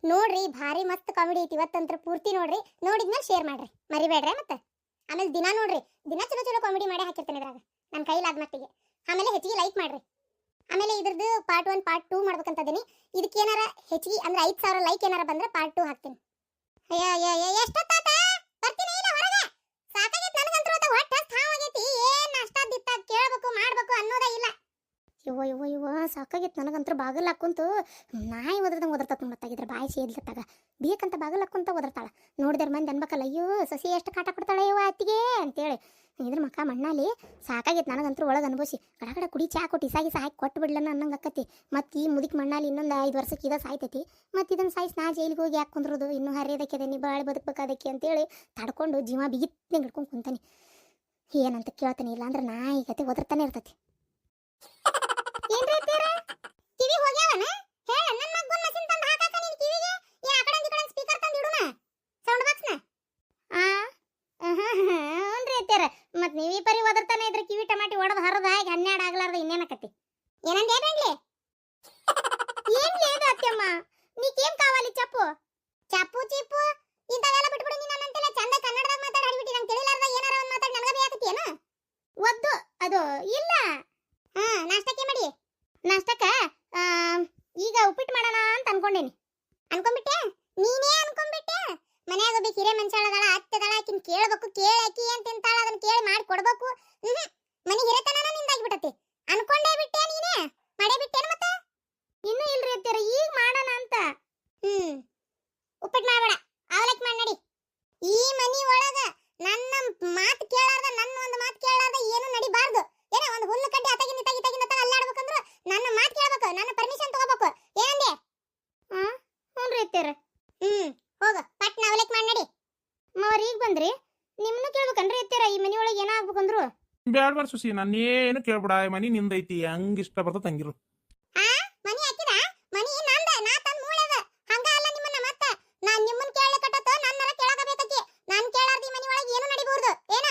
ನೋಡ್ರಿ ಭಾರಿ ಮಸ್ತ್ ಕಾಮಿಡಿ ಐತಿ ಇವತ್ತಂತ್ರ ಪೂರ್ತಿ ನೋಡ್ರಿ. ನೋಡಿದ್ಮೇಲೆ ಶೇರ್ ಮಾಡ್ರಿ, ಮರಿಬೇಡ್ರಿ. ಮತ್ತೆ ಆಮೇಲೆ ದಿನ ನೋಡ್ರಿ, ದಿನ ಚಲೋ ಚಲೋ ಕಾಮಿಡಿ ಮಾಡಿ ಹಾಕಿರ್ತೇನೆ ಇದ್ರಾಗ ನನ್ನ ಕೈಲಾದ ಮಟ್ಟಿಗೆ. ಆಮೇಲೆ ಹೆಚ್ಚಿಗೆ ಲೈಕ್ ಮಾಡ್ರಿ. ಆಮೇಲೆ ಇದ್ರದ್ದು ಪಾರ್ಟ್ 1 ಪಾರ್ಟ್ 2 ಮಾಡ್ಬೇಕಂತದೀನಿ. ಇದಕ್ಕೆ ಏನಾರ ಹೆಚ್ಚಿಗೆ ಅಂದ್ರೆ 5000 ಲೈಕ್ ಏನಾರ ಬಂದ್ರೆ ಪಾರ್ಟ್ 2 ಹಾಕ್ತೀನಿ. ಎಷ್ಟೊತ್ತಾತ ಬರ್ತೀನಿ ಇಲ್ಲ ಹೊರಗೆ. ಸಾಕಾಗೈತೆ ನನಗಂತೂ ಅದು ಹೊಟ್ಟೆ ಹಾವಾಗೈತಿ. ಏನ್ ಅಷ್ಟಾದಿತ್ತ ಕೇಳಬೇಕು ಮಾಡಬೇಕು ಅನ್ನೋದೇ ಇಲ್ಲ. ಇವ ಸಾಕಾಗೈತೆ ನನಗಂತೂ. ಬಾಗಿಲು ಹಾಕುಂತು ನಾಯಿ ಒದ್ರದಂಗೆ ಒದರ್ತತ್ ಮತ್ತಾಗಿದ್ರೆ ಬಾಯಿ ಸೇದ್ಲತ್ತಾಗ ಬೇಕಂತ ಬಾಗಿಲು ಹಾಕುಂತ ಒದರ್ತಾಳ. ನೋಡಿದ್ರ ಮಂದಿ ಅನ್ಬೇಕಲ್ಲ, ಅಯ್ಯೋ ಸಸಿ ಎಷ್ಟು ಕಾಟ ಕೊಡ್ತಾಳೆ ಇವ ಅತ್ತಿಗೆ ಅಂತೇಳಿ. ಇದ್ರ ಮಕ್ಕ ಮಣ್ಣಾಲಿ ಸಾಕಾಗೈತೆ ನನಗಂತೂ. ಒಳಗೆ ಅನ್ಬೋಸಿ ಕಡ ಕುಡಿ ಚಾ ಕೊಟ್ಟು ಇಸಾಗಿ ಹಾಕಿ ಕೊಟ್ಟು ಬಿಡ್ಲನ್ನ ಅನ್ನಂಗೆ ಅಕ್ಕತಿ. ಮತ್ತು ಈ ಮುದಿಕ್ ಮಣ್ಣಾಲಿ ಇನ್ನೊಂದು 5 ವರ್ಷಕ್ಕೆ ಇದ ಸಾಯ್ತೈತಿ. ಮತ್ತು ಇದನ್ನು ಸಾಯಿಸಿ ನಾ ಜೈಲಿಗೆ ಹೋಗಿ ಯಾಕೆ ಕುಂದ್ರೋದು, ಇನ್ನೂ ಹರಿಯೋದಕ್ಕೆ ನೀ ಬಾಳೆ ಬದುಕಬೇಕಾದಕ್ಕೆ ಅಂತೇಳಿ ತಡ್ಕೊಂಡು ಜೀವ ಬಿಗಿತ್ನಂಗೆ ಹಿಡ್ಕೊಂಡು ಕುಂತಾನೆ. ಏನಂತ ಕೇಳ್ತಾನೆ, ಇಲ್ಲಾಂದ್ರೆ ನಾಯಿ ಗತೆ ಒದರ್ತಾನೆ ಇರ್ತೈತಿ. ಟಿವಿ ಹೋಗ್ಯಾವನ ಹೇಳ ನನ್ನ ಮಗನ ಮಸಿನ್ ತಂದು ಹಾಕಾಕ ನಿನ್ ಟಿವಿಗೆ. ಈ ಆ ಕಡೆ ಈ ಕಡೆ ಸ್ಪೀಕರ್ ತಂದು ಇಡುನ ಸೌಂಡ್ ಬಾಕ್ಸ್ ನ. ಹ್ಞೂನ್ರಿ ಅತ್ಯಾರ. ಮತ್ ನೀವಿ ಪರಿ ಒದರ್ತಾನೆ ಇದ್ರೆ ಕಿವಿ ಟಮಾಟಿ ಒಡದ್ ಹರದ ಹಾಗೆ 12 ಆಗ್ಲಾರ್ದ ಇನ್ನೇನಕತಿ. ಏನಂದೆ ಬೇಡ್ಲಿ ಏನ್ಲಿ ಇದು ಅತ್ಯಮ್ಮ, ನೀಕೇನ್ ಕಾವಾಲಿ ಚಪ್ಪು ಚಪ್ಪು ಚಿಪ್ಪು ಇಂಥವೆಲ್ಲ ಬಿಟ್ಬಿಡು. ನೀನು ನನ್ನಂತೆಲ್ಲ ಚಂದ ಕನ್ನಡದಾಗ ಮಾತಾಡಿ ಆಡ್ಬಿಟ್ಟು ನಂಗೆ ತಿಳಿಲಾರ್ದ ಏನಾರ ಒಂದು ಮಾತಾಡಿ ನನಗೆ ಬೇಕತ್ತೇನ ಒದ್ದು ಅದು ಇಲ್ಲ. ನಾಷ್ಟಕ್ಕೆ ಮಾಡಿ. ನಾಷ್ಟಕ್ಕ ಈಗ ಉಪ್ಪಿಟ್ಟು ಮಾಡೋಣ ಅಂತ ಅನ್ಕೊಂಡೇನಿ. ಅನ್ಕೊಂಡ್ಬಿಟ್ಟೆ? ನೀನೇ ಅನ್ಕೊಂಡ್ಬಿಟ್ಟೆ? ಮನ್ಯಾಗ ಒಬ್ಬ ಹಿರೇ ಮನುಷ್ಯಳದಾಳ, ಅತ್ತೆದಾಳ, ಆಕಿನ ಕೇಳಬೇಕು. ಕೇಳಾಕಿ ಏನ್ ತಿಂತಾಳ ಅದನ್ನ ಕೇಳಿ ಮಾಡಿ ಕೊಡ್ಬೇಕು. ಮನೆ ಹಿರೇತನನ ನಿಂದಾಗ್ಬಿಟ್ಟತಿ. ಅನ್ಕೊಂಡೇ ಬಿಟ್ಟೆ ನೀನೇ ಮಾಡೇ ಬಿಟ್ಟೇನ ಮತ್ತೆ? ಇನ್ನೂ ಇಲ್ರಿ ಅತ್ತೆರ, ಈಗ ಮಾಡೋಣ ಅಂತ. ಉಪ್ಪಿಟ್ಟು ಮಾಡಬೇಡ, ಅವಲಕ್ಕಿ ಮಾಡಿ ನಡಿ. ಈ ಮನಿ ಒಳಗ ನನ್ನ ಮಾತು ಕೇಳಾರ್ದ, ನನ್ನ ಒಂದು ಮಾತು ಕೇಳಾರ್ದ ಏನು ನಡಿಬಾರ್ದು. ಏನೋ ಒಂದು ಹುಲ್ಲು ಕಡ್ಡಿ ಅತಗಿನ ತಗಿನ ಅಲ್ಲಾಡ್ಬೇಕಂದ್ರ ನನ್ನ ಮಾತು ಕೇಳಬೇಕು, ನನ್ನ ಪರ್ಮಿಷನ್ ತಗೋಬೇಕು. ಏನಂದೆ? ಹ್ಞೂನ್ರಿ ಅತ್ತೆರ. ಹೋಗ ಪಟ್ನ ಅವಲಕ್ಕಿ ಮಾಡಿ ನಡಿ. ಮಾವರ್ ಈಗ ಬಂದ್ರಿ, ನಿಮ್ಮನ್ನು ಕೇಳ್ಬೇಕನ್ರಿ ಅತ್ತೆರ? ಈ ಮನಿ ಒಳಗೆ ಏನೋ ಆಗ್ಬೇಕಂದ್ರು. ಬ್ಯಾಡ ಬ್ಯಾಡ ಸುಸಿ, ನಾನೇನು ಕೇಳ್ಬಿಡ. ಮನಿ ನಿಂದೈತಿ, ಹಂಗ ಇಷ್ಟ ಬರ್ತದ ಹಂಗಿರು. ಮನಿ ಹಾಕಿದ ಮನಿ ನಂದ, ನಾ ತಂದ್ ಮೂಳೆದ. ಹಂಗ ಅಲ್ಲ ನಿಮ್ಮನ್ನ ಮತ್ತ ನಾನ್ ನಿಮ್ಮನ್ನ ಕೇಳಕಟ್ಟತ ನನ್ನರ ಕೇಳಕಬೇಕತಿ. ನಾನ್ ಕೇಳಾರ್ದಿ ಮನಿ ಒಳಗೆ ಏನು ನಡಿಬಹುದು ಏನ?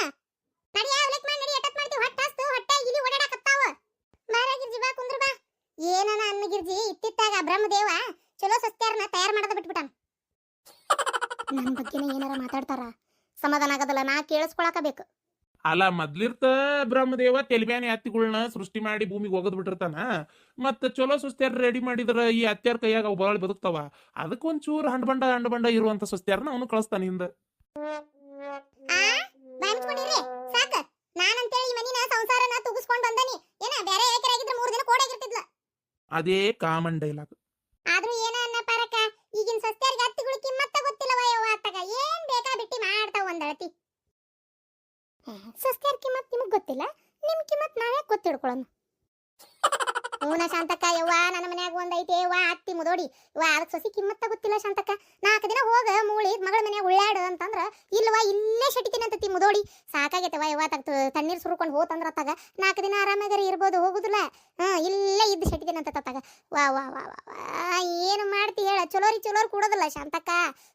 ನಡಿ ಅವಲಕ್ಕಿ ಮಾಡಿ ನಡಿ. ಎಟತ್ ಮಾಡ್ತಿ ಹೊಟ್ಟೆ ಹಸ್ತು, ಹೊಟ್ಟೆ ಇಲ್ಲಿ ಓಡಾಡಕತ್ತಾವ. ಬಾರಾಗಿರ್ಜಿ ಬಾ ಕುಂದ್ರ ಬಾ. ಏನನ ಅನ್ನಗಿರ್ಜಿ ಇತ್ತಿತ್ತಾಗ ಬ್ರಹ್ಮದೇವ ಚಲೋ ಸಸ್ತ್ಯಾರನ ತಯಾರು ಮಾಡದ ಬಿಟ್ಬಿಟ್ಟಾನ. ನನ್ನ ಬಗ್ಗೆನೇ ಏನಾರ ಮಾತಾಡ್ತಾರ ಸಮಾಧಾನ ಆಗದಲ್ಲ, ನಾ ಕೇಳಿಸ್ಕೊಳಕಬೇಕು. ಅಲ್ಲ ಮೊದ್ಲಿರ್ತ ಬ್ರಹ್ಮದೇವ ತೆಲಿಬ್ಯಾನಿ ಹತ್ತಿಗಳನ್ನ ಸೃಷ್ಟಿ ಮಾಡಿ ಭೂಮಿಗೆ ಒಗದ್ ಬಿಟ್ಟಿರ್ತಾನ. ಮತ್ತ ಚಲೋ ಸುಸ್ತ್ಯಾರ ರೆಡಿ ಮಾಡಿದ್ರ ಈ ಅತ್ಯಾರ ಕೈಯಾಗ ಅವು ಬಾಳ ಬದುಕ್ತಾವ. ಅದಕ್ಕೊಂಚೂರು ಹಂಡ್ ಬಂಡ ಇರುವಂತ ಸುಸ್ತ್ಯಾರನ ಅವನು ಕಳಿಸ್ತಾನ ಹಿಂದ. ಸಾಕ ನಾನಂತೇಳಿ ಈ ಮನಿನ ಸಂಸಾರನ ತುಗಿಸ್ಕೊಂಡ್ ಬಂದನಿ. ಏನ ಬೇರೆ ಏಕರಾಗಿದ್ರೆ 3 ದಿನ ಕೋಡಾಗಿರ್ತಿದ್ಲ. ಅದೇ ಕಾಮನ್ ಡೈಲಾಗ್. ಆದ್ರೂ ಏನ ಅನ್ನ ಪಾರಕ, ಈಗಿನ ಸಸ್ತ್ಯಾರಿಗೆ ಹತ್ತಿಗಳು ಕಿಮ್ಮತ್ತ ಗೊತ್ತಿಲ್ಲವ ಯವ್ವ. ಅತ್ತಾಗ ಏನ್ ಬೇಕಾ ಬಿಟ್ಟಿ ಮಾಡ್ತಾವ ಒಂದಳತಿ. ಸಸ್ತ್ಯಾರ ಕಿಮ್ಮತ್ ನಿಮಗ್ ಗೊತ್ತಿಲ್ಲ, ನಿಮ್ ಕಿಮ್ಮತ್ ನಾವೇ ಗೊತ್ತಿಡ್ಕೊಳ್ಳೋಣ. ಹೂನ ಶಾಂತಕ್ಕ, ಯವ್ವ ನನ್ನ ಮನ್ಯಾಗ ಒಂದೈತೆ ಯವ್ವ ಅತ್ತಿ ಮುದೋಡಿ. ಯವ್ವ ಅದಕ್ಕೆ ಸೊಸಿ ಕಿಮ್ಮತ್ತ ಗೊತ್ತಿಲ್ಲ ಶಾಂತಕ್ಕ. 4 ದಿನ ಹೋಗ ಮೂಳಿ ಮಗಳ ಮನ್ಯಾಗ ಉಳ್ಳಾಡು ಅಂತಂದ್ರ ಇಲ್ವಾ ಇಲ್ಲೇ ಶಟಿತೀನಿ ಅಂತತಿ ಮುದೋಡಿ. ಸಾಕಾಗೈತವ ಯವ್ವ. ತಣ್ಣೀರ್ ಸುರ್ಕೊಂಡು ಹೋತಂದ್ರ ಅತ್ತಾಗ 4 ದಿನ ಆರಾಮಾಗಾರಿ ಇರ್ಬೋದು, ಹೋಗುದಿಲ್ಲ. ಇಲ್ಲೇ ಇದ್ದು ಶಟಿತೀನಿ ಅಂತ ತತ್ತಾಗ. ವಾ ವಾ ವಾ ವಾ ಏನು ಮಾಡ್ತಿ ಹೇಳ? ಚಲೋರ್ ಕೂಡೋದಿಲ್ಲ ಶಾಂತಕ್ಕ,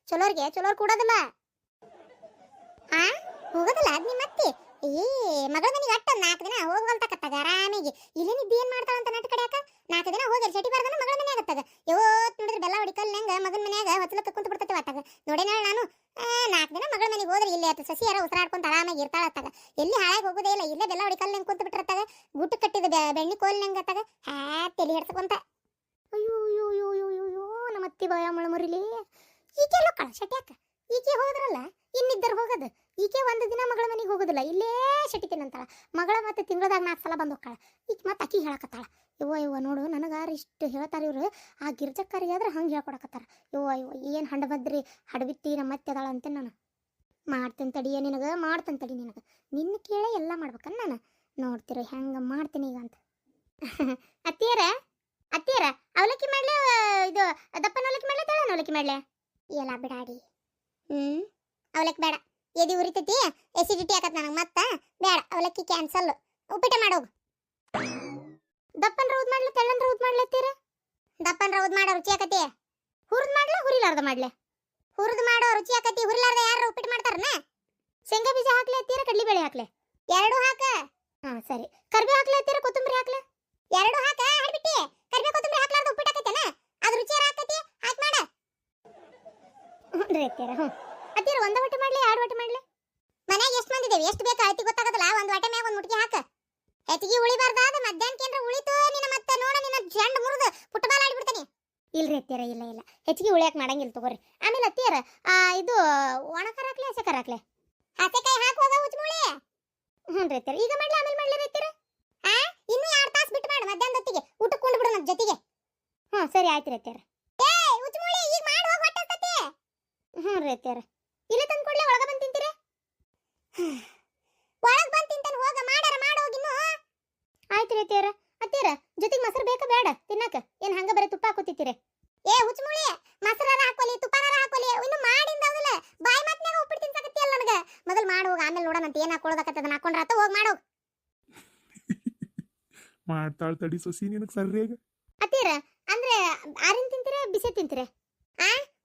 ಚಲೋರ್ ಕೂಡೋದಿಲ್ಲ. ಹೋಗೋದಿಲ್ಲ ಅದ್ ನಿಮ್ಮ ಅತ್ತಿ. ಮಗಳ ಮನೆಗೆ ಅಟ್ಟ 4 ದಿನ ಹೋಗಲ್ತಕತ್ತಾಗ ಆರಾಮಿಗೆ. ಇಲ್ಲೇನಿದ್ದು ಏನ್ ಮಾಡ್ತಾಳಂತ ನಾಟ ಕಡೆಯಾಕ 4 ದಿನ ಹೋಗಿ ಶಟಿ ಬಾರ್ದನ ಮಗಳ ಮನೆ ಆಗತ್ತಾಗ. ಯಾವತ್ ನೋಡಿದ್ರೆ ಬೆಲ್ಲ ಹೊಡಿಕಲ್ ಹೆಂಗ ಮಗನ ಮನ್ಯಾಗ ಹೊತ್ತಲಕ್ಕ ಕುಂತು ಬಿಡ್ತೈತಿ ಆತಾಗ. ನೋಡೇನಾಳ ನಾನು 4 ದಿನ ಮಗಳ ಮನೆಗೆ ಹೋದ್ರೆ ಇಲ್ಲೇ ಆತ ಸಸಿ ಯಾರ ಉಸಿರಾಡ್ಕೊಂತ ಆರಾಮಾಗಿ ಇರ್ತಾಳತ್ತಾಗ. ಎಲ್ಲಿ ಹಾಳಾಗಿ ಹೋಗೋದೇ ಇಲ್ಲ, ಇಲ್ಲೇ ಬೆಲ್ಲ ಹೊಡಿಕಲ್ ಹೆಂಗ್ ಕುಂತು ಬಿಟ್ಟಿರ್ತಾಗ. ಗುಟ್ಟು ಕಟ್ಟಿದ ಬೆಣ್ಣಿ ಕೋಲ್ ಹೆಂಗ ಅತ್ತಾಗ ತಲೆ ಹಿಡ್ತಕೊಂತ. ಅಯ್ಯೋ ನಮ್ಮ ಅತ್ತಿ ಬಾಯ ಮಳಮರಿಲಿ. ಈಕೆ ಲೋಕಳ ಶಟ್ಯಾಕ ಈಕೆ ಹೋದ್ರಲ್ಲ, ಇನ್ನಿద్దರು ಹೋಗೋದು. ಈಕೆ 1 ದಿನ ಮಗಳ ಮನೆಗೆ ಹೋಗೋದಿಲ್ಲ, ಇಲ್ಲೇ ಶಟಿತೀನಂತಾಳ. ಮಗಳ ಮತ್ತೆ ತಿಂಗಳದಾಗ 4 ಸಲ ಬಂದು ಹೋಗ್ತಾಳ. ಈಕೆ ಮತ್ತೆ ಅಕ್ಕಿ ಹೇಳಕತ್ತಾಳ. ಯವ್ವ ನೋಡು ನನಗಾರ ಇಷ್ಟು ಹೇಳ್ತಾರ ಇವ್ರು, ಆ ಗಿರ್ಜಕ್ಕರಿಗೆ ಆದ್ರೆ ಹಂಗೆ ಹೇಳ್ಕೊಡಕತ್ತಾರ. ಯವ್ವ ಏನು ಹಂಡ ಬದ್ರಿ ಹಡಬಿತ್ತಿ ನಮ್ಮ ಮತ್ತೆ ಅದಾಳ ಅಂತ. ನಾನು ಮಾಡ್ತೇನೆ ತಡಿಯ ನಿನಗೆ, ಮಾಡ್ತೇನೆ ತಡಿ ನಿನಗೆ. ನಿನ್ನ ಕೇಳೇ ಎಲ್ಲ ಮಾಡ್ಬೇಕನ್ನ ನಾನು. ನೋಡ್ತೀರ ಹೆಂಗೆ ಮಾಡ್ತೀನಿ ಈಗ ಅಂತ. ಅತ್ತಿಯರ ಅವಲಕ್ಕಿ ಮಾಡ್ಲೆ, ಇದು ದಪ್ಪನ ಅವಲಕ್ಕಿ ಮಾಡ್ಲೆ, ತೆಳನ ಅವಲಕ್ಕಿ ಮಾಡ್ಲೆ? ಎಲ್ಲ ಬಿಡಾಡಿ. ಅವಲಕ್ಕಿ ಬೇಡ, ಎದಿ ಉರಿತೈತಿ, ಎಸಿಡಿಟಿ ಆಗತ್ ನನಗೆ. ಮತ್ತ ಬೇಡ ಅವಲಕ್ಕಿ ಕ್ಯಾನ್ಸಲ್. ಉಪ್ಪಿಟ್ಟು ಮಾಡೋಗು. ದಪ್ಪನ್ ರೌದ್ ಮಾಡ್ಲೆ, ತೆಳ್ಳನ್ ರೌದ್ ಮಾಡ್ಲತ್ತೀರ? ದಪ್ಪನ್ ರೌದ್ ಮಾಡೋ ರುಚಿ ಆಕತಿ. ಹುರಿದ್ ಮಾಡ್ಲೆ, ಹುರಿಲಾರ್ದ ಮಾಡ್ಲೆ? ಹುರಿದ್ ಮಾಡೋ ರುಚಿ ಆಕತಿ. ಹುರಿಲಾರ್ದ ಯಾರು ಉಪ್ಪಿಟ್ಟು ಮಾಡ್ತಾರನ? ಶೇಂಗಾ ಬೀಜ ಹಾಕ್ಲೆ ಅತ್ತೀರ, ಕಡ್ಲಿಬೇಳೆ ಹಾಕ್ಲೆ? 2 ಹಾಕ. ಸರಿ. ಕರ್ಬೇವು ಹಾಕ್ಲೆ ಅತ್ತೀರ, ಕೊತ್ತಂಬರಿ ಹಾಕ್ಲೆ? 2 ಹಾಕ. ಹಾಡ್ಬಿಟ್ಟಿ ಕರ್ಬೇವು ಕೊತ್ತಂಬರಿ ಹಾಕ್ಲಾರ್ದ ಉಪ್ಪಿಟ್ಟು ಆಕೈತೇನ? ಅದು ರುಚಿ ಆಕತಿ. ಹಾಕ್ ಮಾಡ. ರೀ ಅತ್ತಿಯರ ಅತ್ತಿಯರ ಒಂದ ವಟೆ ಮಾಡ್ಲಿ ಎರಡು ವಟೆ ಮಾಡ್ಲಿ ಮನ್ಯಾಗ ಎಷ್ಟು ಮಂದಿ ಇದೇವಿ ಎಷ್ಟು ಬೇಕು ಅಳತಿ ಗೊತ್ತಾಗದಲ್ಲ ಒಂದ್ ವಟೆ ಮ್ಯಾಗ ಒಂದ್ ಮುಟ್ಕಿ ಹಾಕ ಹೆಚ್ಚಿಗೆ ಉಳಿಬಾರ್ದಾದ ಮಧ್ಯಾಹ್ನಕ್ಕೇನ್ರ ಉಳಿತು ನಿನ್ನ ಮತ್ತೆ ನೋಡ ನಿನ್ನ ಜಂಡ್ ಮುರಿದು ಫುಟ್ಬಾಲ್ ಆಡಿಬಿಡ್ತಾನೆ ಇಲ್ರಿ ಅತ್ತಿಯರ ಇಲ್ಲ ಇಲ್ಲ ಹೆಚ್ಚಿಗೆ ಉಳಿಯಾಕ ಮಾಡಂಗಿಲ್ಲ ತಗೋರಿ ಆಮೇಲೆ ಅತ್ತಿಯರ ಇದು ಒಣ ಖಾರ ಹಾಕ್ಲಿ ಹಸಿ ಖಾರ ಹಾಕ್ಲಿ ಹಸೆಕಾಯಿ ಹಾಕುವಾಗ ಹುಚ್ಚುಮುಳಿ ಹ್ಞೂ ರೀ ಅತ್ತಿಯರ ಈಗ ಮಾಡ್ಲಿ ಆಮೇಲೆ ಮಾಡ್ಲಿ ರೀ ಅತ್ತಿಯರ ಇನ್ನೂ 2 ತಾಸು ಬಿಟ್ಟು ಮಾಡಿ ಮಧ್ಯಾಹ್ನ ಹೊತ್ತಿಗೆ ಊಟಕ್ಕೆ ಕೊಂಡು ಬಿಡು ನಮ್ಮ ಜೊತೆಗೆ ಸರಿ ಆಯ್ತು ರೀ ಅತ್ತಿಯರ ಹುಚ್ಚುಮುಳಿ ಈಗ ಮಾಡಿ ಹೋಗಿ ಹೊಟ್ಟೆ ರೀ ಅತ್ತಿಯರ ಇಲ್ಲೇ ತಂದು ಕೊಡ್ಲಿ ಒಳಗೆ ಬಂದು ತಿಂತೀರಿ ಒಳಗೆ ಬಂದು ತಿಂತಾನೆ ಹೋಗ ಮಾಡಾರ ಮಾಡೋಗಿನ್ನು ಆಯ್ತು ರೀ ಅತ್ತಿಯರ ಅತ್ತಿಯರ ಜೊತೆಗೆ ಮೊಸರು ಬೇಕಾ ಬೇಡ ತಿನ್ನಕ ಏನು ಹಂಗ ಬರೀ ತುಪ್ಪ ಹಾಕೋತಿತ್ತೀರಿ ಹುಚ್ಚುಮುಳಿ ಮೊಸರಾರ ಹಾಕೋಲಿ ತುಪ್ಪನಾರ ಹಾಕೋಲಿ ಇನ್ನು ಮಾಡಿಂದವಲ್ಲ ಬಾಯಿ ಮಾತ್ನಾಗ ಉಪ್ಪಿಟ್ಟು ತಿನ್ಸಕತ್ತಿಯಲ್ಲ ನನಗೆ ಮೊದಲು ಮಾಡಿ ಹೋಗ ಆಮೇಲೆ ನೋಡೋಣ ಅಂತ ಏನು ಹಾಕೊಳ್ಳೋದಕ್ಕದ ಹಾಕೊಂಡ್ರ ಆತ ಹೋಗಿ ಮಾಡೋಗ ಮಾಡ್ತಾಳ್ ತಡಿ ಸೊಸಿ ನಿನಗೆ ಸರ್ರಿಯಾಗ ಅತ್ತಿಯರ ಅಂದ್ರೆ ಆರಿನ ತಿಂತೀರ ಬಿಸಿ ತಿಂತೀರ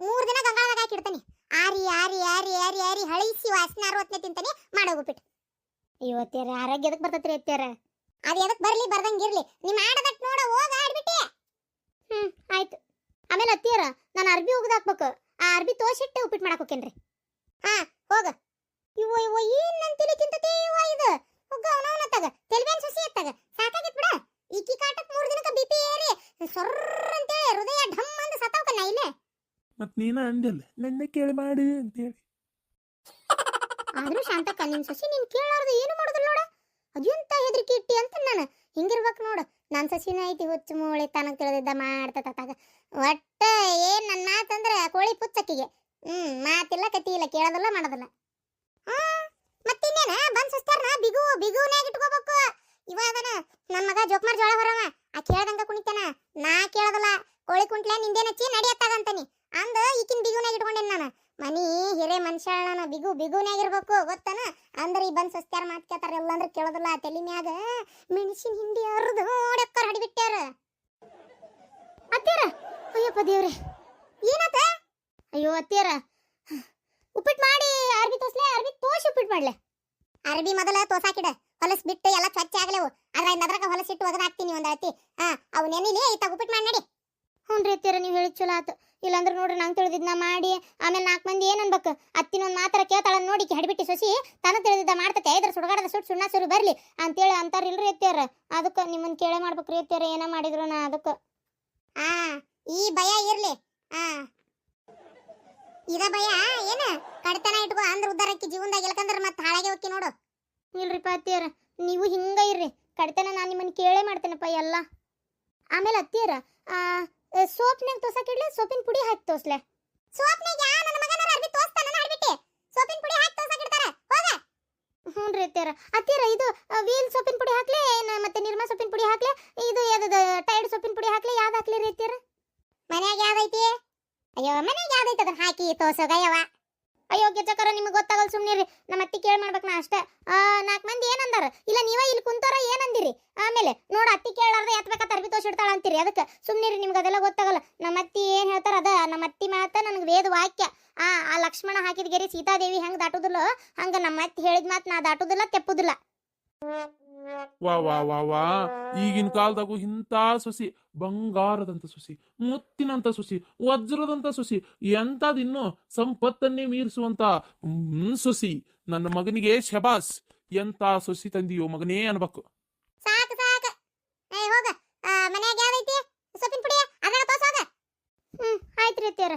3 ದಿನ ಗಂಗಾಳದಾಗ ಹಾಕಿಡ್ತಾನೆ ಆರಿ ಆರಿ ಆರಿ ಆರಿ ಆರಿ ಹಳಿಸಿ ವಾಸನೆ 60ನೇ ತಿಂತಾನೆ ಮಾಡೋಗ್ಬಿಟ್ಟು ಅಯ್ಯೋ ಅತ್ತಿಯರ ಆರೋಗ್ಯ ಎದಕ್ಕೆ ಬರ್ತೈತ್ರಿ ಅತ್ತಿಯರ ಅದು ಎದಕ್ಕೆ ಬರ್ಲಿ ಬರ್ದಂಗಿರ್ಲಿ ನೀ ಮಾಡದಟ್ ನೋಡ ಹೋಗ ಆಡ್ಬಿಟ್ಟೆ ಆಯ್ತು ಆಮೇಲೆ ಅತ್ತಿಯರ ನಾನು ಅರ್ಬಿ ಒಗದು ಹಾಕ್ಬೇಕು ಆ ಅರ್ಬಿ ತೋಸಿಟ್ಟು ಉಪ್ಪಿಟ್ಟು ಮಾಡಕ್ ಹೋಕೇನ್ರಿ ಹೋಗ ಇವ ಇವ ಏನ್ ನನ್ ತಲೆ ತಿಂತತೆ ಇವ ಇದು ಹೋಗ ಅವನವನ ತಗ ತೆಲ್ಬೇನ್ ಸುಸಿ ಎತ್ತಾಗ ಸಾಕಾಗಿತ್ ಬಿಡ ಈಕಿ ಕಾಟಕ್ 3 ದಿನಕ್ಕೆ ಬಿಪಿ ಏರಿ ಸೊರ್ರ ಅಂತೇಳಿ ಹೃದಯ ಢಮ್ ಅಂದ ಸತ್ತಾವಕನ್ನ ಇಲ್ಲೇ ಮತ್ ನೀನ ಅಂದಲ್ಲ ನನ್ನ ಕೇಳಿ ಮಾಡು ಅಂತೇಳಿ ಆದ್ರೂ ಶಾಂತಕ್ಕ ನಿನ್ ಸಸಿ ನೀನ್ ಕೇಳಾರ್ದು ಏನು ಮಾಡುದಿಲ್ಲ ನೋಡ ಅದೆಂತ ಹೆದರಿಕೆ ಇಟ್ಟಿ ಅಂತ ನಾನು ಹಿಂಗಿರ್ಬೇಕು ನೋಡು ನನ್ನ ಸಸಿನ ಐತಿ ಹುಚ್ಚು ಮೂಳೆ ತನಕ ತಿಳಿದಿದ್ದ ಮಾಡ್ತತಾಗ ಒಟ್ಟ ಏನ್ ನನ್ನ ಮಾತಂದ್ರ ಕೋಳಿ ಪುಚ್ಚಕ್ಕಿಗೆ ಮಾತಿಲ್ಲ ಕತಿ ಇಲ್ಲ ಕೇಳೋದಿಲ್ಲ ಮಾಡೋದಿಲ್ಲ ಮತ್ತಿನ್ನೇನ ಬಂದ್ ಸುಸ್ತಾರನ ಬಿಗುನ್ಯಾಗ ಇಟ್ಕೋಬೇಕು ಇವಾಗನ ನನ್ನ ಮಗ ಜೋಕ್ಮಾರ್ ಜೋಳ ಹೊರವ ಆ ಕೇಳ್ದಂಗ ಕುಣಿತಾನ ನಾ ಕೇಳೋದಿಲ್ಲ ಕೋಳಿ ಕುಂಟ್ಲೆ ನಿಂದೇನಚ್ಚಿ ನಡಿಯತ್ತಾಗಂತಾನಿ ಅಂದ ಈಕಿನ ಬಿಗುನ್ಯಾಗ ಇಟ್ಕೊಂಡೇನಿ ನಾನು ಮನಿ ಹಿರೇ ಮನುಷ್ಯ ನಾನು ಬಿಗುನ್ಯಾಗಿರ್ಬೇಕು ಗೊತ್ತನ ಅಂದ್ರೆ ಈ ಬಂದ್ ಸಸ್ತ್ಯಾರ ಮಾತು ಕೇಳ್ತಾರ ಎಲ್ಲ ಅಂದ್ರೆ ಕೇಳೋದಿಲ್ಲ ತಲೆ ಮ್ಯಾಗ ಮೆಣಸಿನ ಹಿಂಡಿ ಅರ್ದು ಓಡಕ್ಕರ್ ಹಡಿಬಿಟ್ಟಾರ ಅತ್ತೀರ ಅಯ್ಯಪ್ಪ ದೇವ್ರೆ ಏನಾತ ಅಯ್ಯೋ ಅತ್ತೀರ ಉಪ್ಪಿಟ್ಟು ಮಾಡಿ ಅರ್ಬಿ ತೋಸ್ಲೆ ಅರ್ಬಿ ತೋಸಿ ಉಪ್ಪಿಟ್ಟು ಮಾಡ್ಲೆ ಅರ್ಬಿ ಮೊದಲ ತೋಸಾಕಿಡ ಹೊಲಸ್ ಬಿಟ್ಟು ಎಲ್ಲ ಸ್ವಚ್ಛ ಆಗ್ಲೇವು ಅದ್ರಾಗ ಹೊಲಸಿಟ್ಟು ಒಗದ ಹಾಕ್ತೀನಿ ಒಂದ್ ಅತ್ತಿ ಅವು ನೆನಿಲಿ ಐತ ಉಪ್ಪಿಟ್ಟು ಮಾಡಿ ನಡಿ ಹ್ಞೂ ರೀ ಅತ್ತೀರ ನೀವು ಹೇಳಿದ್ ಚಲೋ ಆತು ಇಲ್ಲಾಂದ್ರೆ ನೋಡ್ರಿ ನಂಗೆ ತಿಳಿದಿದ್ನ ಮಾಡಿ ಆಮೇಲೆ 4 ಮಂದಿ ಏನು ಅನ್ಬೇಕು ಅತ್ತಿನೊಂದು ಮಾತ್ರ ಕೇಳ್ತಾಳ ನೋಡಿ ಹಡಿಬಿಟ್ಟು ಸೊಸಿ ತಾನು ತಿಳಿದಿದ್ದ ಮಾಡ್ತತೆ ಇದ್ರ ಸುಡಗಾಡದ ಸುಣ್ಣ ಸುರು ಬರ್ಲಿ ಅಂತೇಳಿ ಅಂತಾರಿಲ್ರಿ ಅತ್ತಿಯರ ಅದಕ್ಕೆ ನಿಮ್ಮನ್ನ ಕೇಳೇ ಮಾಡ್ಬೇಕ್ರಿ ಅತ್ತಿಯರ ಏನ ಮಾಡಿದ್ರು ನಾ ಅದಕ್ಕೆ ಈ ಭಯ ಇರ್ಲಿ ಇದ ಭಯ ಏನ ಕಡ್ತನ ಇಟ್ಕೋ ಅಂದ್ರ ಉದ್ದಾರಕ್ಕೆ ಜೀವನದಾಗ ಎಲ್ಕಂದ್ರ ಮತ್ತೆ ಹಾಳಾಗೆ ಹೋಗಿ ನೋಡು ಇಲ್ರಿಪ್ಪ ಅತ್ತಿಯರ ನೀವು ಹಿಂಗ ಇರ್ರಿ ಕಡ್ತನ ನಾನು ನಿಮ್ಮನ್ನ ಕೇಳೇ ಮಾಡ್ತೇನಪ್ಪ ಎಲ್ಲ ಆಮೇಲೆ ಅತ್ತಿಯರ ಸೋಪ್ನಾಗ ತೋಸಕಿಡ್ಲೆ ಸೋಪಿನ ಪುಡಿ ಹಾಕಿ ತೋಸ್ಲೆ ಸೋಪ್ನಾಗ ನನ್ನ ಮಗನ ಅರ್ಬಿ ತೋಸ್ತಾನ ಹಾಡ್ಬಿಟ್ಟೆ ಸೋಪಿನ ಪುಡಿ ಹಾಕಿ ತೋಸಕಿಡ್ತಾರ ಹೋಗ ಹ್ಞೂ ರೀ ಅತ್ತಿಯರ ಇದು ವೀಲ್ ಸೋಪಿನ ಪುಡಿ ಹಾಕ್ಲೆ ಮತ್ತೆ ನಿರ್ಮಾ ಸೋಪಿನ ಪುಡಿ ಹಾಕ್ಲೆ ಇದು ಯಾವ್ದು ಟೈಡ್ ಸೋಪಿನ ಪುಡಿ ಹಾಕ್ಲೆ ಯಾವ್ದು ಹಾಕ್ಲಿ ರೀ ಅತ್ತಿಯರ ಮನ್ಯಾಗ ಯಾವ್ದೈತಿ ಅಯ್ಯೋ ಮನ್ಯಾಗ ಯಾವ್ದೈತಿ ಅದನ್ನ ಹಾಕಿ ತೋಸೋಗಯ್ಯವ ಅಯ್ಯೋ ಗೆಜ್ಜಕರ ನಿಮಗೆ ಗೊತ್ತಾಗಲ್ಲ ಸುಮ್ಮನಿರಿ ನಮ್ಮ ಅತ್ತಿ ಕೇಳಿ ಮಾಡ್ಬೇಕು ನಾ ಅಷ್ಟೇ 4 ಮಂದಿ ಏನಂದಾರ ಇಲ್ಲ ನೀವ ಇಲ್ಲಿ ಕುಂತಾರ ಏನಂದಿರಿ ಆಮೇಲೆ ನೋಡ ಅತ್ತಿ ಕೇಳಾರ್ದೆ ಎತ್ಬೇಕಂತ ಅರ್ಬಿ ತೋಸಿಡ್ತಾಳ ಅಂತೀರಿ ಅದಕ್ಕೆ ಸುಮ್ಮನಿರಿ ನಿಮ್ಗೆ ಅದೆಲ್ಲ ಗೊತ್ತಾಗಲ್ಲ ನಮ್ಮ ಅತ್ತಿ ಏನ್ ಹೇಳ್ತಾರ ಅದ ನಮ್ಮ ಅತ್ತಿ ಮಾತ ನನಗೆ ವೇದ ವಾಕ್ಯ ಆ ಲಕ್ಷ್ಮಣ ಹಾಕಿದ ಗೆರಿ ಸೀತಾದೇವಿ ಹೆಂಗ್ ದಾಟುದಿಲ್ಲ ಹಂಗ ನಮ್ಮ ಅತ್ತಿ ಹೇಳಿದ ಮಾತು ನಾ ದಾಟುದಿಲ್ಲ ತೆಪ್ಪುದಿಲ್ಲ ವಾ ವಾ ವಾ ವಾ ಈಗಿನ ಕಾಲದಾಗೂ ಇಂಥ ಸೊಸಿ ಬಂಗಾರದಂತ ಸೊಸಿ ಮುತ್ತಿನಂತ ಸೊಸಿ ವಜ್ರದಂತ ಸೊಸಿ ಎಂತದ್ ಇನ್ನು ಸಂಪತ್ತನ್ನೇ ಮೀರಿಸುವಂತ ಸೊಸಿ ನನ್ನ ಮಗನಿಗೆ ಶಬಾಸ್ ಎಂತ ಸೊಸಿ ತಂದಿಯೋ ಮಗನೇ ಅನ್ಬೇಕು ಸಾಕು ಸಾಕು ಹೋಗ ಮನ್ಯಾಗ ಯಾವ್ದೈತಿ ಸೊಪ್ಪಿನ ಪುಡಿ ಅದ್ರಾಗ ತೋಸೋಗ ಆಯ್ತು ರೀ ಅತ್ತಿಯರ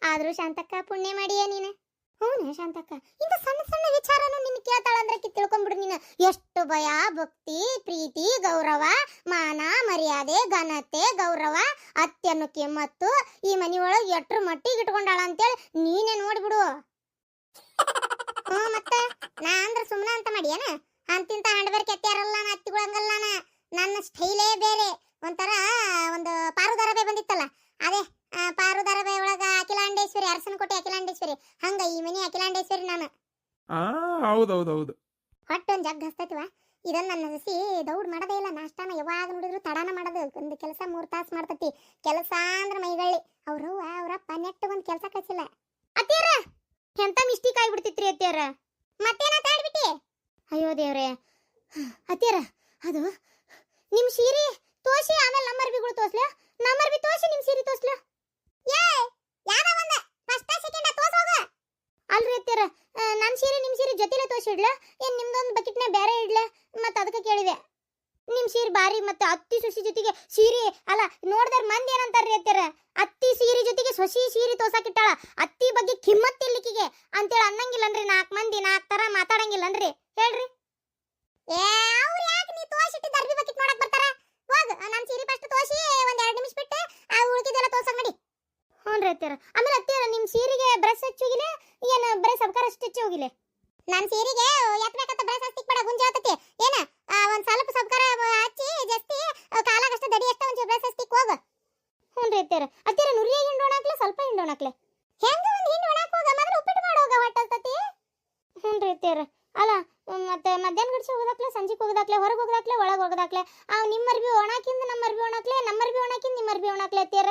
ಆದ್ರೂ ಶಾಂತಕ್ಕ ಪುಣ್ಯ ಮಾಡಿಯೇ ನೀನು ಹ್ಞೂ ಶಾಂತಕ್ಕ ಇಂಥ ಸಣ್ಣ ಸಣ್ಣ ವಿಚಾರನು ನಿನ್ ಕೇಳ್ತಾಳಂದ್ರೆ ತಿಳ್ಕೊಂಡ್ಬಿಡು ನೀನು ಎಷ್ಟು ಭಯ ಭಕ್ತಿ ಪ್ರೀತಿ ಗೌರವ ಮಾನ ಮರ್ಯಾದೆ ಘನತೆ ಗೌರವ ಅತ್ಯನ್ನು ಕೆಮ್ಮತ್ತು ಈ ಮನಿಯೊಳಗೆ ಎಟ್ರ ಮಟ್ಟಿಗೆ ಇಟ್ಕೊಂಡಾಳ ಅಂತೇಳಿ ನೀನೇ ನೋಡ್ಬಿಡು ಮತ್ತೆ ನಾ ಅಂದ್ರೆ ಸುಮ್ಮನೆ ಅಂತ ಮಾಡಿಯೇನ ಅಂತಿಂತ ಹಂಡ್ಬೇರ್ ಕೆತ್ತಾರಲ್ಲ ನಾ ಅತ್ತಿಗಳಂಗಲ್ಲ ನನ್ನ ಸ್ಟೈಲೇ ಬೇರೆ ಒಂಥರ ಒಂದು ಪಾರುದಾರಬೆ ಬಂದಿತ್ತಲ್ಲ ಅದೇ ಪಾರುದಾರಬೆ ಒಳಗ ಅಖಿಲಾಂಡೇಶ್ವರಿ ಅರಸನಕೋಟೆ ಅಖಿಲಾಂಡೇಶ್ವರಿ ಹಂಗ ಈ ಮನಿ ಅಖಿಲಾಂಡೇಶ್ವರಿ ನಾನು ಹೌದೌದೌದು ಹೊಟ್ಟೊಂದು ಜಗ್ ಹಸ್ತೈತಿವ ಇದನ್ನ ನನ್ನ ಸಸಿ ದೌಡ್ ಮಾಡದೇ ಇಲ್ಲ ನಾಷ್ಟಾನ ಯಾವಾಗ ನೋಡಿದ್ರು ತಡಾನ ಮಾಡೋದು ಒಂದು ಕೆಲಸ 3 ತಾಸು ಮಾಡ್ತತಿ ಕೆಲಸ ಅಂದ್ರ ಮೈಗಳ್ಳಿ ಅವ್ರಪ್ಪ ನೆಟ್ಟು ಒಂದು ಕೆಲಸ ಕಳ್ಸಿಲ್ಲ ಅತ್ತಿಯರ ಎಂತ ಮಿಸ್ಟೇಕ್ ಆಗಿಬಿಡ್ತಿತ್ರಿ ಅತ್ತಿಯರ ಮತ್ತೇನ ತಾಡ್ಬಿಟ್ಟಿ ಅಯ್ಯೋ ದೇವ್ರೆ ಅತ್ತಿಯರ ಅದು ನಿಮ್ ಸೀರೆ ತೋಸಿ ಆಮೇಲೆ ನಮ್ಮ ಅರ್ಬಿಗಳು ತೋಸ್ಲ ನಮ್ಮ ಅರ್ಬಿ ತೋಸಿ ನಿಮ್ ಸೀರೆ ತೋಸ್ಲ ಏ ಯಾವ್ದ ಒಂದ ಫಸ್ಟ್ ಸೆಕೆಂಡ್ ತೋಸೋಗ ಇಡ್ಲ ಏನ್ ನಿಮ್ದೊಂದು ಬಕೆಟ್ನ ಬೇರೆ ಇಡ್ಲ ಮತ್ತ ಅದಕ್ಕೆ ಕೇಳಿದೆ ನಿಮ್ ಸೀರೆ ಬಾರಿ ಮತ್ತೆ ಅತ್ತಿ ಸೊಸಿ ಜೊತೆಗೆ ಸೀರೆ ಅಲ್ಲ ನೋಡ್ದಾರ ಮಂದಿ ಏನಂತಾರ್ರಿ ಅತ್ತೆರ ಅತ್ತಿ ಸೀರೆ ಜೊತೆಗೆ ಸೊಸಿ ಸೀರೆ ತೋಸಾಕಿಟ್ಟಾಳ ಅತ್ತಿ ಬಗ್ಗೆ ಕಿಮ್ಮತ್ ಇಲ್ಲಿಕಿಗೆ ಅಂತೇಳಿ ಅನ್ನಂಗಿಲ್ಲನ್ರಿ 4 ಮಂದಿ 4 ತರ ಮಾತಾಡಂಗಿಲ್ಲನ್ರಿ ಹೇಳ್ರಿ ಏ ಅವ್ರು ಯಾಕೆ ನೀ ತೋಸಿಟ್ಟಿದ್ದ ಅರ್ಬಿ ಬಕೆಟ್ ನೋಡಕ್ ಬರ್ತಾರ ಹೋಗ್ ನನ್ನ ಸೀರೆ ಫಸ್ಟ್ ತೋಸಿ ಒಂದ್ 2 ನಿಮಿಷ ಬಿಟ್ಟು ಆ ಉಳ್ಕಿದೆಲ್ಲ ತೋರ್ಸಕ್ ನಡಿ ಹ್ಞೂ ಅತ್ತೆರ ಆಮೇಲೆ ಅತ್ತೆರ ನಿಮ್ ಸೀರೆಗೆ ಬ್ರಷ್ ಹಚ್ಚೋಗಿಲೆ ಏನ ಬರೀ ಸಬ್ಕಾರ ಅಷ್ಟು ಹಚ್ಚಿ ಹೋಗಿಲೆ ನನ್ನ ಸೀರೆಗೆ ಎತ್ತಬೇಕಂತ ಬ್ರಷ್ ಹಚ್ಚಿಕ್ ಬೇಡ ಗುಂಜ ಆತತಿ ಏನ ಒಂದ್ ಸ್ವಲ್ಪ ಸಬ್ಕಾರ ಹಚ್ಚಿ ಜಾಸ್ತಿ ಕಾಲಾಗಷ್ಟ ದಡಿ ಅಷ್ಟ ಒಂಚೂರು ಬ್ರಷ್ ಹಚ್ಚಿಕ್ ಹೋಗ ಹ್ಞೂ ಅತ್ತೆರ ನುರಿಯ ಹಿಂಡೋಣಾಕ್ಲೆ ಸ್ವಲ್ಪ ಹಿಂಡೋಣಾಕ್ಲೆ ಹೆಂಗ ಒಂದ್ ಹಿಂಡೋಣಾಕ್ ಹೋಗ ಮೊದಲು ಉಪ್ಪಿಟ್ಟು ಮಾಡೋಗ ಹೊಟ್ಟಲ್ತತಿ ಹ್ಞೂ ಅತ್ತೆರ ಅಲ್ಲ ಮತ್ತೆ ಮಧ್ಯಾಹ್ನ ಗಡಿಸಿ ಹೋಗೋದಾಕ್ಲೆ ಸಂಜೆಗೆ ಹೋಗೋದಾಕ್ಲೆ ಹೊರಗೆ ಹೋಗೋದಾಕ್ಲೆ ಒಳಗೆ ಹೋಗೋದಾಕ್ಲೆ ನಿಮ್ಮ ಅರ್ಬಿ ಒಣಾಕಿಂದ ನಮ್ಮ ಅರ್ಬಿ ಒಣಾಕ್ಲೆ ನಮ್ಮ ಅರ್ಬಿ ಒಣಾಕಿಂದ ನಿಮ್ಮ ಅರ್ಬಿ ಒಣಾಕ್ಲೆ ಅತ್ತೆರ